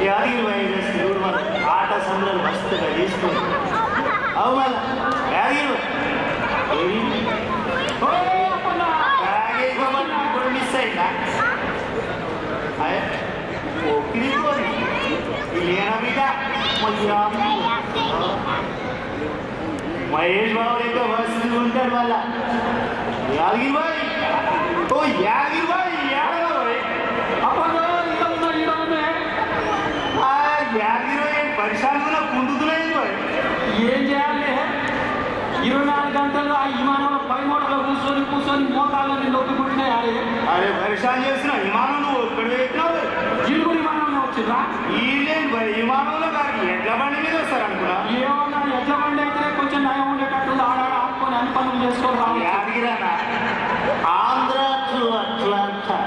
यादगिरी भाई शिरूर में आटा संग्रह मस्त गलीस अव मला यादगिरी मिस अయిందా लेना बेटा महेश बाबू तो मस्त ఉంటాడు వాళ్ళ यादगिरी भाई ओ यादगिरी भाई పరిశాలుగా కుండుతున్నాయి ఏం చేయాలి 24 గంటలు ఆ విమానంలో పైమోటలో కూర్చొని మోకాళ్ళని నొప్పి పుట్టినాయి అరే పరిశాలు చేసిన విమానం నువ్వు ఒక్కడు పెట్టినావు ఇరువురు విమానంలో వచ్చిందా వీళ్ళేంటి విమానంలో కాదు ఎడ్ల బండి మీద వస్తారు అనుకున్నా ఏమన్నా ఎడ్ల బండి అయితే కొంచెం నయం ఉండేటట్టు ఆడాడ ఆపుకొని అన్ని పనులు చేసుకోవాలి యాదగిరానా Andhra to Atlanta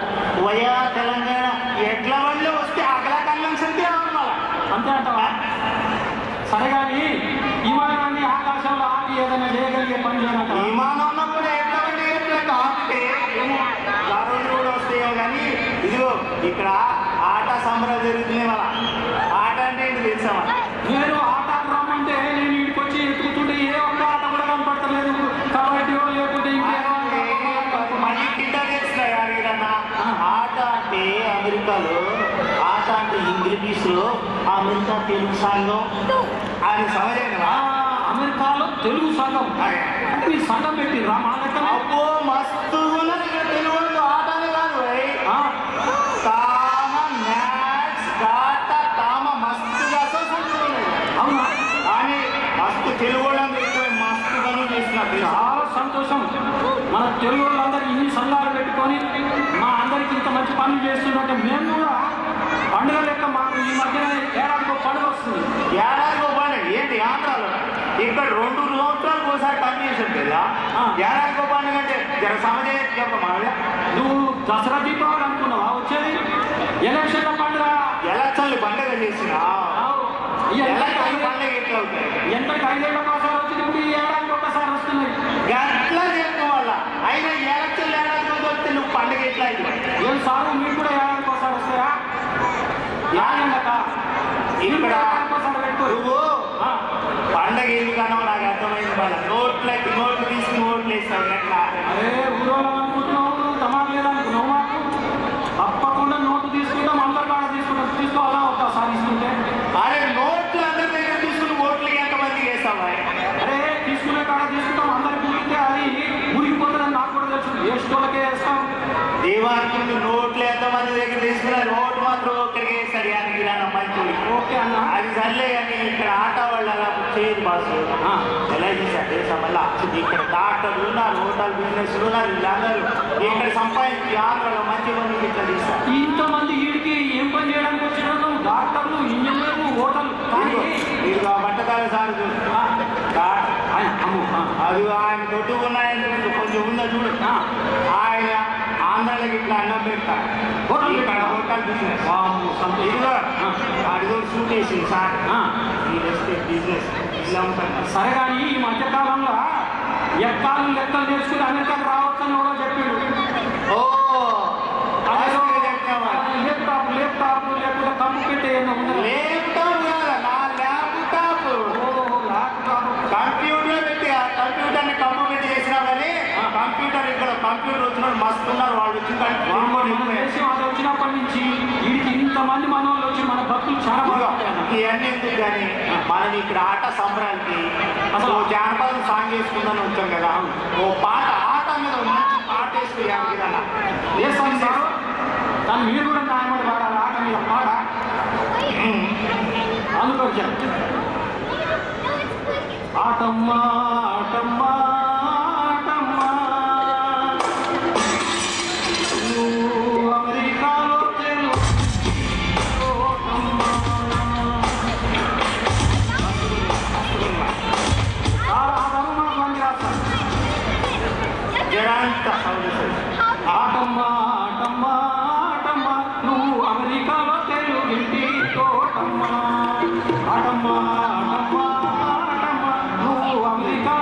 via Telangana ఎడ్ల బండిలో వస్తే అగలా కన్వెన్షన్ అంతే అంటావా సరే కానీ విమానాన్ని ఆకాశంలో ఆపి ఏదైనా చేయగలిగే పని చేయమంట విమానంలో కూడా ఆపితే కూడా వస్తాయో కానీ ఇదిగో ఇక్కడ ఆట సంబరాలు జరుగుతున్నాయి వాళ్ళ ఆట అంటే ఏంటి తెలుసామా నేను ఆట రమ్మంటే నేను ఇంటికి వచ్చి ఎత్తుకుతుంటే ఏ ఒక్క ఆట కూడా కనపడతలేదు కబడ్డీ లేకుంటే మళ్ళీ కింద చేస్తున్నా ఆట అంటే అమెరికాలో ఆట అంటే ఇంగ్లీష్లో అమెరికా తెలుగు సంఘం ఆయన సమజైన అమెరికాలో తెలుగు సంఘం అంటే మీ సంఘం పెట్టిర్రా మా దగ్గర అబ్బో మస్తు ఉన్నది ఇక్కడ తెలుగు వాళ్ళు ఆటనే కాదు తామ మ్యాథ్స్ డాటా తామ మస్తుగా అవునా కానీ మస్తు తెలుగు వాళ్ళందరూ మస్తుగాను చేస్తున్నారు చాలా సంతోషం మన తెలుగు వాళ్ళందరూ ఇన్ని సంఘాలు పెట్టుకొని మా అందరికి ఇంత మంచి పనులు చేస్తున్నట్టే మేము కూడా పండుగ లెక్క మాకు ఈ మధ్యన ఏడాదికి ఒక పండుగ వస్తుంది ఏడాదికి ఒక పండుగ ఏంటి ఆంధ్రాలో ఇక్కడ 2 సంవత్సరాలకు ఒకసారి కన్వెన్షన్ కదా ఏడాదికి ఒక పండుగ అంటే జర సమజే చెప్పమా నువ్వు దసరా దీపావళి అనుకున్నావా వచ్చేది ఎలక్షన్ల పండుగ ఎలక్షన్లు పండుగ చేసినా పండుగ ఎట్లా అవుతాయి ఎంతకి 5 ఏళ్ళకి ఒకసారి వచ్చింది ఇప్పుడు ఈ ఏడాదికి ఒకసారి వస్తున్నాయి ఎట్లా చెప్పడం వల్ల అయినా ఎలక్షన్లు ఏడాదికి వస్తే నువ్వు పండుగ ఎట్లా అవుతుంది ఏం సార్ మీరు కూడా ఏడాదికి ఒకసారి వస్తాయా ఇక్కడ నువ్వు పండగ ఎందుకన్నా నాకు అర్థమైంది వాళ్ళ నోట్లు తీసుకుని ఓట్లు వేస్తావు ఎట్లా అరే ఊరోళ్ళు అనుకుంటున్నావు తమారు లేదనుకున్నావు మాకు తప్పకుండా నోటు తీసుకుంటాం అందరు కాడ తీసుకుంటాం తీసుకోవాలా ఒకసారి ఇస్తుంటే అరే నోట్లు అందరి దగ్గర తీసుకుని ఓట్లు ఎంతమందికి వేస్తావా అరే తీసుకునే కాడ తీసుకుంటాం అందరికి ముగితే అది మురిగిపోతుందని నాకు కూడా తెలుసు వేసుకోలకే వేస్తాం దేవానికి నోట్లు ఎంతమంది దగ్గర తీసుకున్నారు నోటు మాత్రం ఒక్కడికి వేస్తారు యాదగిరాన మంచి ఓకే అన్న అది సర్లే కానీ ఇక్కడ ఆట వాళ్ళ చేయదు బాసు ఎలా చేశారు తెలుసా మళ్ళా ఇక్కడ డాక్టర్లు ఉన్నారు హోటల్ బిజినెస్లు ఉన్నారు వీళ్ళందరూ ఇక్కడ సంపాదించి ఆంధ్రలో మంచి మందికి ఇట్లా చేస్తారు ఇంతమంది వీడికి ఏం పని చేయడానికి వచ్చినారు డాక్టర్లు ఇంజనీర్లు హోటల్ మీరు బట్టకాల సార్ అది ఆయన దొడ్డుకున్నాయని కొంచెం ఉందా చూడు ఆయన ఆంధ్రాలకి ఇట్లా అన్నం పెడతారు హోటల్ బిజినెస్ ఇదిగో అడిగో షూట్ వేసింది సార్ బిజినెస్ ఇలా ఉంటారు సరే కానీ ఈ మధ్యకాలంలో ఎక్కాలు లెక్కలు చేసుకుని అమెరికాకు రావచ్చని కూడా చెప్పాడు ఓ ల్యాప్టాప్ లేకపోతే కంప్యూటర్ ల్యాప్టాప్ నా ల్యాప్టాప్ కంప్యూటర్ పెట్టి కంప్యూటర్ని కంప్యూటర్ చేసినా కానీ కంప్యూటర్ ఇక్కడ కంప్యూటర్ వచ్చినాడు మస్తు ఉన్నారు వాళ్ళు వచ్చి అది వచ్చినప్పటి నుంచి వీడికి ఇంతమంది మన వాళ్ళు వచ్చి మన భక్తులు చాలా బాగా ఇవన్నీ ఎందుకు కానీ మనం ఇక్కడ ఆట సంబరానికి అసలు జానపదం సాంగ్ వేసుకుందని వచ్చాం కదా ఓ పాట ఆట మీద మంచి పాట వేసుకుని ఏ సాంగ్ సార్ కానీ మీరు కూడా న్యాయమడి పాడాలి ఆట మీద పాట అనుకోవచ్చు ఆటమ్మా ఆటమ్మా ఆటమ్మా అమెరికాలో ఆటమ్మా ఆటమ్మా ఆటమ్మా నువ్వు అమెరికాలో తెలుగింటి తోటమ్మా ఆటమ్మా ఆటమ్మా ఆటమ్మా నువ్వు అమెరికా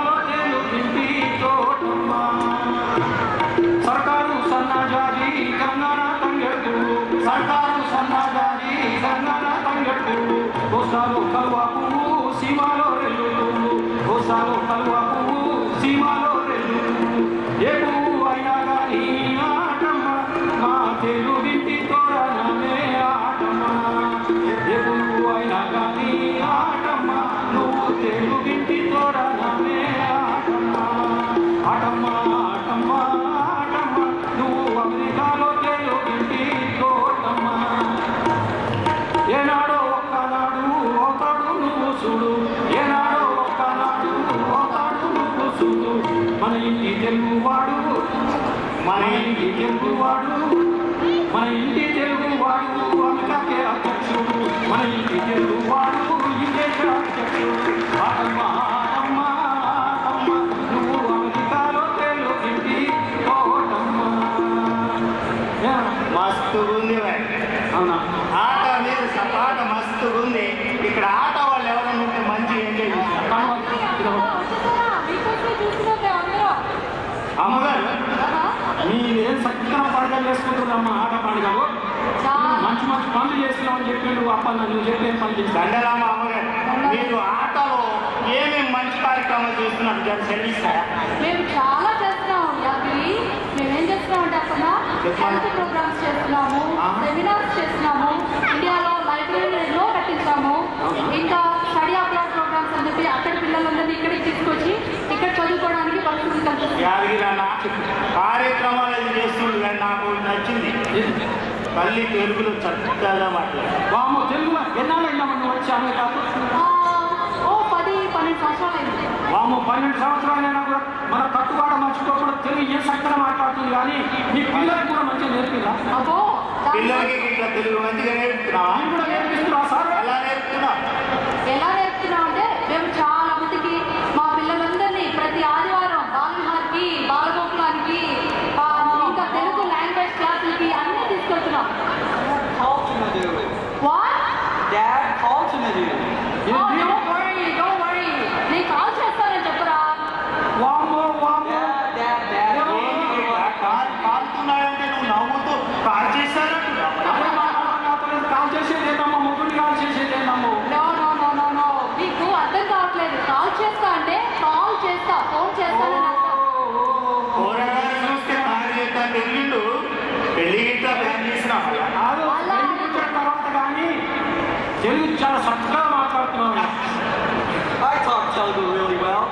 సీమాలో రెల్లు పువ్వు గోసాలో కలువ పువ్వు సీమాలో రెల్లు పువ్వు ఏ పువ్వు అయినా కానీ ఆటమ్మ మా తెలుగింటి తోరణమే ఆటమ్మ ఏ పువ్వు అయినా కానీ ఆటమ్మ నువ్వు తెలుగింటి తోరణమే ఆటమ్మ ఆటమ్మ ఆటమ్మ ఆటమ్మ నువ్వు అమెరికాలో తెలుగింటి తోటమ్మ ఏనాడో ఒక్కనాడు అవుతాడు నువ్వు చూడు ఏనాడో ఒక్కనాడు అవుతాడు నువ్వు చూడు మన ఇంటి తెలుగువాడు మన ఇంటి తెలుగువాడు మన ఇంటి తెలుగువాడు అమెరికాకే అధ్యక్షుడు మన ఇంటి తెలుగువాడు ఈ దేశ అధ్యక్షుడు ఆటమ్మ ఆటమ్మ ఆటమ్మ నువ్వు అమెరికాలో తెలుగింటి తోటమ్మ మస్తు ఉంది అవునా ఆట మీద పాట మస్తు ఉంది. ఇక్కడ ఆట వాళ్ళు ఎవరైనా ఉంటే మంచి ఎంజాయ్ చేస్తారు. అమ్మగారు మీరేం చక్కగా పండుగలు చేసుకుంటున్నామ్మా ఆట పండుగలు మంచి మంచి పనులు చేస్తున్నామని చెప్పి నువ్వు అప్పన్న నువ్వు చెప్పి ఏం పని చేస్తాను దండరామ అమ్మగారు మీరు ఆటలో ఏమేమి మంచి కార్యక్రమాలు చేస్తున్నారు జర చెల్లిస్తారా? మేము చాలా చేస్తున్నాము అవి మేమేం చేస్తున్నామంటే అక్కడ హెల్త్ ప్రోగ్రామ్స్ చేస్తున్నాము, సెమినార్స్ చేస్తున్నాము, ఇండియాలో లైబ్రరీలు ఎన్నో కట్టించాము, ఇంకా స్టడీ అబ్రాడ్ ప్రోగ్రామ్స్ అని చెప్పి అక్కడ పిల్లలందరినీ ఇక్కడికి తీసుకొచ్చి ఇక్కడ చదువుకోవడానికి పరిస్థితి కల్పిస్తున్నాం. యాదగిరన్న కార్యక్రమాలు అది చేస్తుండే కానీ నాకు నచ్చింది మళ్ళీ తెలుగులో చక్కగా మాట్లాడారు. బామ్మ తెలుగులో ఎన్నాళ్ళైనా నువ్వు వచ్చాను కాదు ఓ 10-12 సంవత్సరాలైంది. బామ్మ 12 సంవత్సరాలైనా కూడా మన కట్టుబాట మర్చిపోకుండా తెలుగు ఏ చక్కగా మాట్లాడుతుంది కానీ నీ పిల్లలకు కూడా మంచిగా నేర్పిదా అబ్బో పిల్లలకి ఇట్లా తెలుగు మంచిగా నేర్పుతున్నావా? ఆయన కూడా నేర్పిస్తున్నావా సార్ ఎలా నేర్పుతున్నావు? ఎలా నేర్పుతున్నాం అంటే మేము చాలా మందికి మా పిల్లలందరినీ ప్రతి ఆదివారం బాలవిహార్కి బాలగోకులానికి ఇంకా తెలుగు లాంగ్వేజ్ క్లాసులకి అన్నీ తీసుకెళ్తున్నాం. Call to Madhu. What? Dad, call to Madhu. Oh, don't worry. నేను కాల్ చేస్తానని చెప్పరా? వామ్మో వామ్మో Dad, Dad, Dad. ఏంటి బిడ్డ? కాలుతున్నాడంటే నువ్వు నవ్వుతూ కాల్ చేశానంటున్నావు. కాల్ చేసేదేదమ్మా మొగుడిని కాల్ చేసేదేదమ్మా No. మీకు అర్థం కావట్లేదు. కాల్ చేస్తా అంటే కాల్ చేస్తా, ఫోన్ చేస్తానని అర్థం. కూరగాయలు చూస్తే కాల్ చేస్తా తెలియదు పెళ్లి గిట్లా ప్లాన్ చేసినావు. తర్వాత కానీ తెలుగు చాలా చక్కగా మాట్లాడుతున్నావు I talk Telugu really well.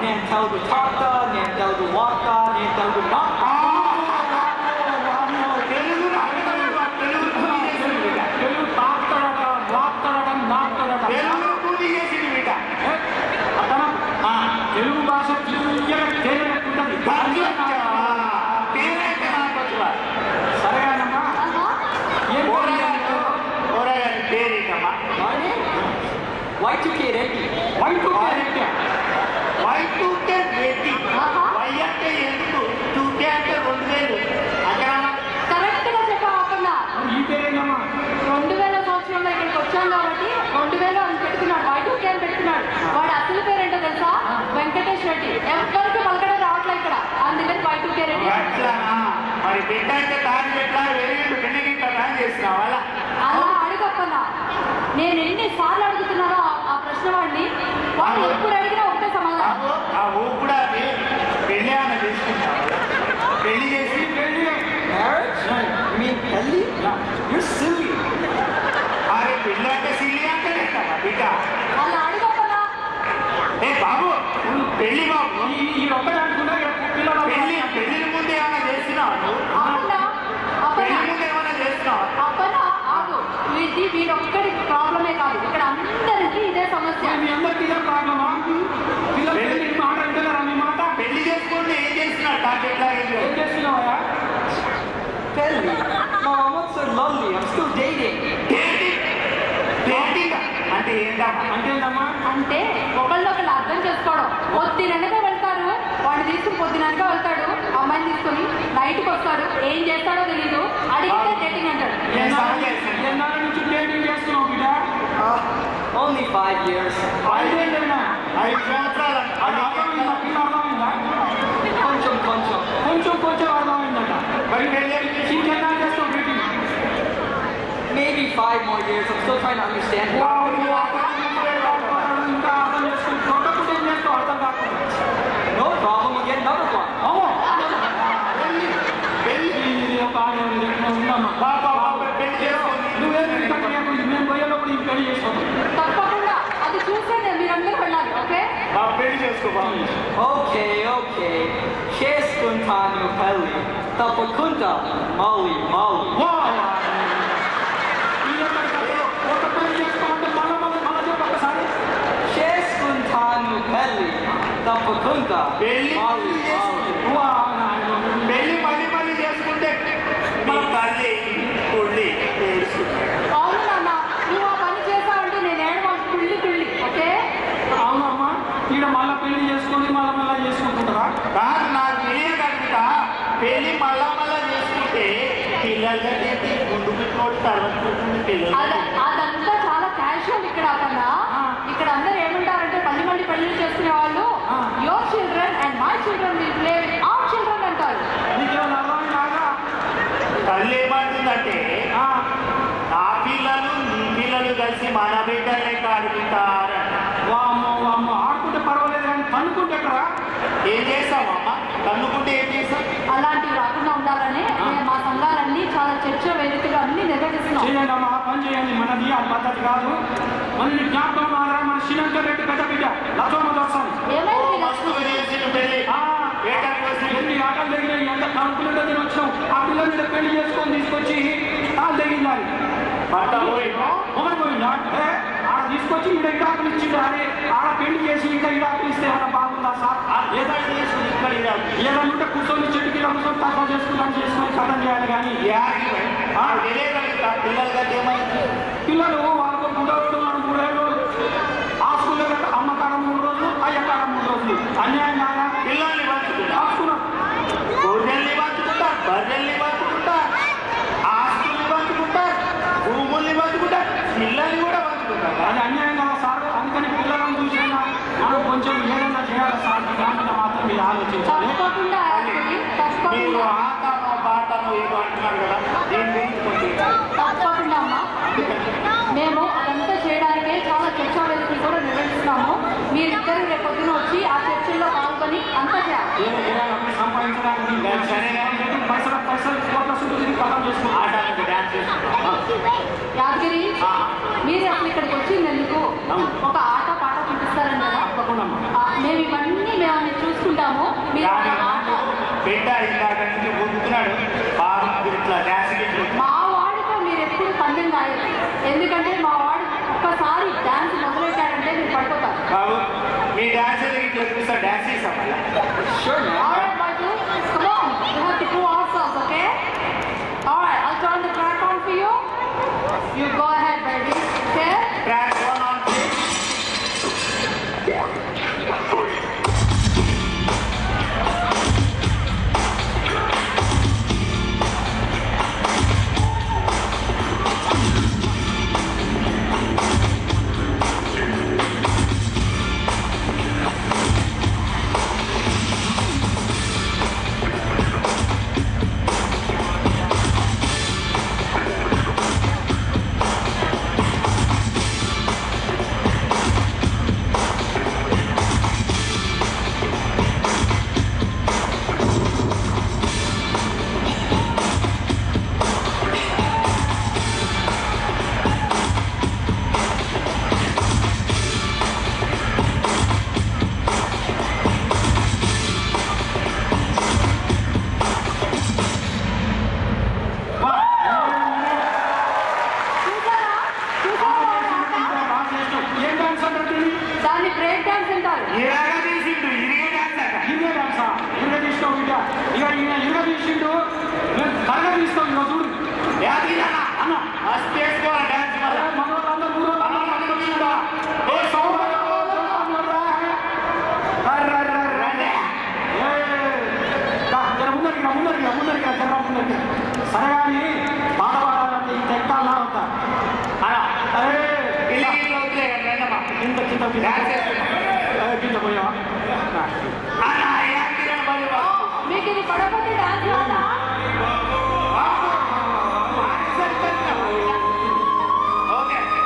నేను Telugu talkta, నేను Telugu walkta, నేను Telugu nakta. తెలుగు తెలుగు పూజ చేసింది బిడ్డ. తెలుగు తాకుతాడట వాక్తాడట నాకుతాడట తెలుగు పూజ చేసింది బిడ్డ. అతను తెలుగు భాష తేలినట్టుంటది పేరైతే నాకు వచ్చువా? సరేనమ్మా ఏం కూరగాయలు పేరేటమ్మా? Y2K Reddy. White character Y2K Reddy. Y అంటే ఎందుకు 2K అంటే 2000 అక్కడమ్మా. కరెక్ట్ గా చెప్పకుండా ఈ పేరేనమ్మా 2000 సంవత్సరంలో ఇక్కడికి వచ్చాం కాబట్టి 2000 అని పెట్టుకున్నాడు. Y2K అని పెట్టుకున్నాడు. వాడు అసలు పేరేంటో తెలుసా? వెంకటేష్ రెడ్డి. ఎవరికి పలకడం రావట్లే ఇక్కడ, అందుకని Y2K రెడ్డి. అట్లానా? మరి బిడ్డ అంటే దాని ఎట్లా వేరేంటి పెళ్లి గిట్లా ప్లాన్ చేసినావు అలా? అలా అడగప్పన్నా. నేను ఎన్నిసార్లు అడుగుతున్నానో ఆ ప్రశ్న వాడిని, వాడు ఎప్పుడు అడిగినా ఒకటే సమాధానం. ఆ ఊపుడా పెళ్లి అన్న చేసుకుంటావు పెళ్లి చేసి Marriage? You mean పెళ్లి? You're silly. అరే పెళ్లి అంటే సిల్లి అంటే బిడ్డ. అలా అడగప్పన్నా. ఏ బాబు పెళ్లి బాబు ఈ ఒక్కటి అనుకుంటా పిల్లలు పెళ్లి ముందు ఏమైనా చేసినావు నువ్వు? అప్పన్నా పెళ్లి అప్పన్నా ముందు ఏమైనా చేసినావు? అప్పన్నా ఆగు. వీడొక్కడి ప్రాబ్లమే కాదు, ఇక్కడ అందరికీ ఇదే సమస్య. మీ అందరికీ ఇదే ప్రాబ్లమా పిల్లలు పెళ్లి మాట వింటలేరా మీ మాట పెళ్లి చేసుకుంటే ఏం చేస్తున్నాడు టార్గెట్ లాగా ఏం చేస్తున్నావా పెళ్లి? Mom, what's so lonely? I'm still dating. Dating అంటే ఏంటమ్మా? అంటే ఏంటమ్మా అంటే ఒకళ్ళొకళ్ళు అర్థం చేసుకోవడం. పొద్దుననక వెళ్తారు, వాడిని తీసుకుని పొద్దుననక వెళ్తాడు, అమ్మాయిని తీసుకొని నైట్కి వస్తాడు, ఏం చేస్తాడో తెలీదు, అడిగితే డేటింగ్ అంటాడు. ఎన్నాళ్ళ నుంచి డేటింగ్ చేస్తున్నావు బిడ్డ Only 5 years. 5 ఏళ్ళైనా 5 సంవత్సరాలు అది అర్థమైందా పిల్ల అర్థమైందా కొంచెం కొంచెం అర్థమైందట మరి పెళ్లి ఇంకెన్నా చేస్తావు dating Maybe 5 more years. I'm still trying to understand. ఇంకా చేసుకోవాలి. ఓకే చేసుకుంటాను పెళ్ళి తప్పకుండా మౌలి ఒక పెళ్లి చేసుకోమంటే మళ్ళా చెప్పు ఒకసారి. చేసుకుంటాను పెళ్ళి తప్పకుండా పెళ్లి మౌలి పెళ్లి మళ్ళీ చేసుకుంటే మీ తల్లి కుళ్ళి ఏడుస్తుంది. అవును నాన్న, నువ్వు ఆ పని చేసావంటే నేను ఏడవాలి కుళ్ళి ఓకే. అవునమ్మా, ఈడ మళ్ళా పెళ్లి చేసుకొని మళ్ళా చేసుకుంటుంటారా? కాదు, నాకు తెలియగలుగుతా పెళ్లి మళ్ళా చేసుకుంటే పిల్లలు కట్టేది ముందు పెట్టుకోవడం తర్వాత పెట్టుకుని పిల్లలు అదంతా చాలా క్యాజువల్ ఇక్కడ కన్నా. ఇక్కడ అందరూ ఏమంటారంటే మళ్ళీ పెళ్లి చేసుకునే వాళ్ళు your children and my children will play with our children అంటారు. నీకేమైనా అర్థం కాదా? తల్లి ఏమంటుందంటే నా పిల్లలు నీ పిల్లలు కలిసి మన బిడ్డలే ఆడుకుంటారు. వామ్మో ఆడుకుంటే పర్వాలేదు కానీ తన్నుకుంటే ఎక్కడా? ఏం చేస్తామమ్మా? తన్నుకుంటే ఏం చేస్తాం? అలాంటివి రాకుండా ఉండాలని మేము మా సంఘాలన్నీ చాలా చర్చ వేదికలు అన్ని నిర్వహిస్తున్నాం. చేయండి అమ్మా, పని చేయండి. మనది ఆ పద్ధతి కాదు. మన జ్ఞాపకం మారా, మన శ్రీలంకర్ రెడ్డి పెద్ద బిడ్డ లక్ష్మణ దర్శనం ఏమైంది మస్తుగా చేసిన పెళ్లి ఏటానికి వచ్చి ఎన్ని ఆటలు తగినాయి, ఎంత కనుక్కులుంటే నేను వచ్చినాం. ఆ పిల్లల్ని పెళ్లి చేసుకొని తీసుకొచ్చి తాళ్ళు తగిందాలి. భర్త పోయిందా? ఒకటి పోయిందా? ఆడ తీసుకొచ్చి ఈడ ఇడాకులు ఇచ్చిండు. అరే ఆడ పెళ్లి చేసి ఇంకా ఇడాకులు ఇస్తే ఏమైనా బాగుందా సార్? ఏదాడు చేసి ఇక్కడ ఏదైనా ఉంటే కూర్చొని చెట్టుకి కూర్చొని తక్కువ చేసుకొని కథం చేయాలి. కానీ తెలియగలుగుతా పిల్లలు కదా ఏమైంది? పిల్లలు వాళ్ళకు బుడవుడు 3 ఏళ్ళు ఆ స్కూల్లో అమ్మకారం 3 రోజులు, అయ్యకారం 3 రోజులు. అన్యాయం కాదా? పిల్లల్ని పంచుకుంటా, రాసుకున్నాం. గొర్రెల్ని పంచుకుంటా, బర్రెల్ని పంచుకుంటా, ఆస్తుల్ని పంచుకుంటా, భూముల్ని పంచుకుంటా, పిల్లల్ని కూడా పంచుకుంటా. అది అన్యాయం కదా సార్. అందుకని పిల్లలను చూసినా మనం కొంచెం ఏదైనా చేయాలి సార్. దాంట్లో మాత్రం మీరు ఆలోచించాలి. తప్పకుండా మీరు తప్పకుండా ఆటను బాటను ఏదో అంటున్నారు కదా, దీని గురించి కొంచెం తప్పకుండా అమ్మా. మేము అదంతా చేయడానికే చాలా చర్చా వేదికలు కూడా నిర్వహిస్తున్నాము. మీరిద్దరు రేపు పొద్దున వచ్చి ఆ చర్చల్లో పాల్గొని అంతా చేయాలి. ఏదైనా సంపాదించడానికి పైసలు కోట్ల చుట్టూ తిరిగి కథం చేసుకుంటాం. ఆడడానికి డాన్స్ చేస్తున్నాం. యాదగిరి, మీరు అసలు ఇక్కడికి వచ్చిందెందుకు? ఒక ఆట పాట చూపిస్తారని కదా. తప్పకుండా మేము ఇవన్నీ మేము చూసుకుంటాము. మీరు దాని ఒక ఆట బిడ్డ ఇందాక నుంచి బుద్దుతున్నాడు, బాగా ఇట్లా డాన్స్ గిట్లు. మా వాడితో మీరు ఎప్పుడు పందెం కాయదు. ఎందుకంటే మా వాడు ఒక్కసారి డాన్స్ మొదలెట్టాడంటే మీరు పడిపోతారు. బాబు మీ డాన్స్ ఇట్లా చూపిస్తా, డాన్స్ చేస్తాం మళ్ళీ. All right, Baju, come on. We have to prove ourselves, okay? All right, I'll turn the track on for you. You go ahead, baby. Okay? Track 1 on 3. దాన్ని బ్రేక్ డాన్స్ అంటారు. ఇలాగా తీసిండు, ఇరిగే dance అట. ఇరగదీస్తావు బిడ్డ. ఇక ఈయన ఇరగదీసిండు, తరగదీస్తావు. ఇక చూడు యాదగిరన్న, అన్న మస్తు చేసుకోవాలి డాన్స్ మళ్ళా. మనోళ్ళందరూ ఊరోళ్ళందరూ వచ్చిందా? ఏ సౌండ్ సరే కానీ పాట పాడాలంటే ఇంత ఎక్కాలా అవుతా ఇంత చింత డాన్స్ చేస్తున్నాం. కింద పోయావా? యాదగిరన్న బలి మీకు ఇది పడకపోతే డాన్స్ రాదా? ఓకే ఆ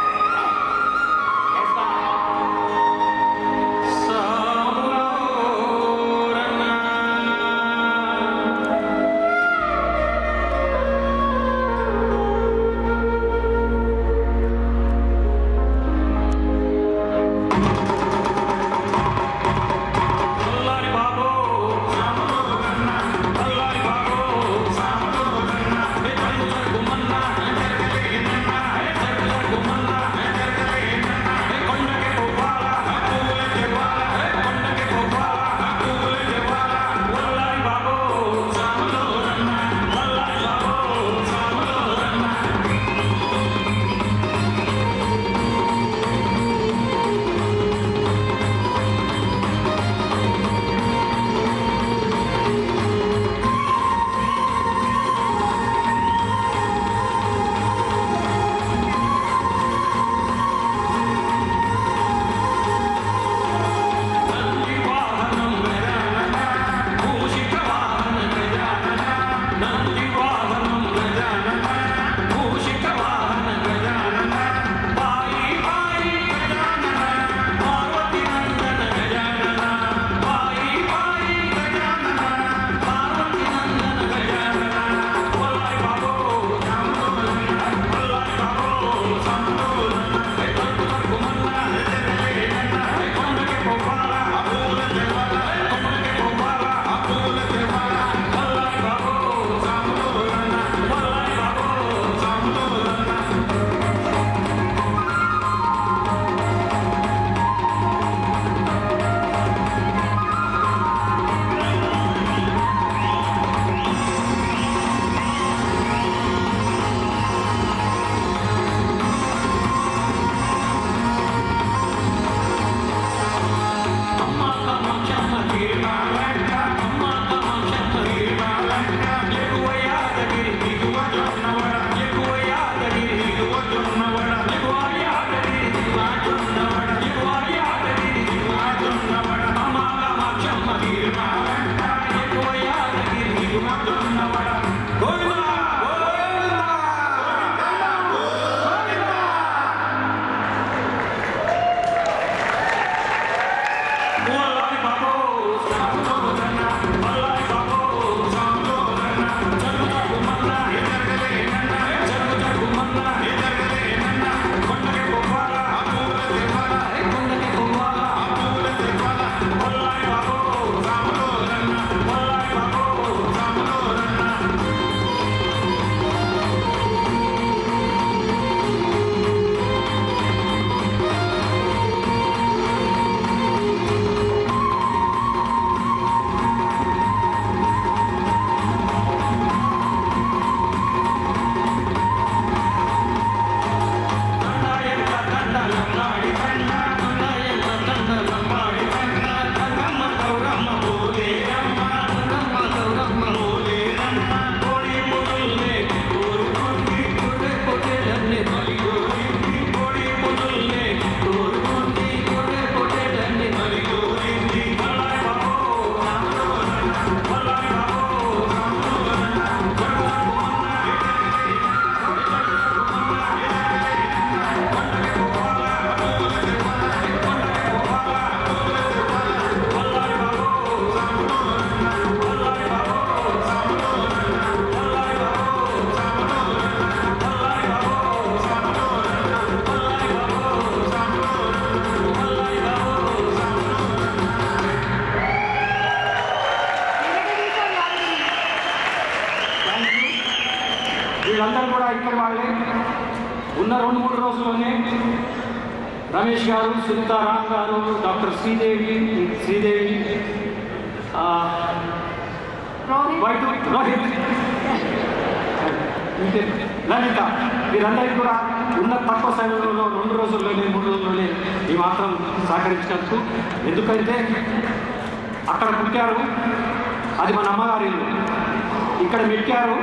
వీళ్ళందరూ కూడా ఇక్కడ వాళ్ళే ఉన్న 2-3 రోజుల్లోనే రమేష్ గారు, సునీతా రామ్ గారు, డాక్టర్ శ్రీదేవి, రోహిత్, లలిత, వీరందరికీ కూడా ఉన్న తక్కువ సమయంలో 2 రోజుల్లోనే 3 రోజుల్లోనే ఈ మాత్రం సహకరించినందుకు. ఎందుకంటే అక్కడ పుట్టారు, అది మన అమ్మగారి ఇల్లు. ఇక్కడ మెట్టారు,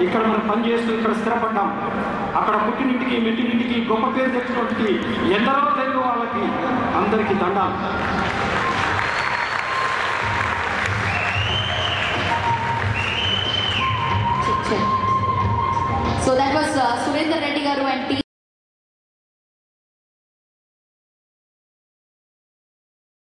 ఇక్కడ మనం పనిచేస్తూ ఇక్కడ స్థిరపడ్డాం. అక్కడ పుట్టినింటికి మెట్టినింటికి గొప్ప పేరు తెచ్చినప్పటికీ ఎందరో తెలుగు వాళ్ళకి అందరికీ దండాలు. So that was Surendra Reddy garu and T.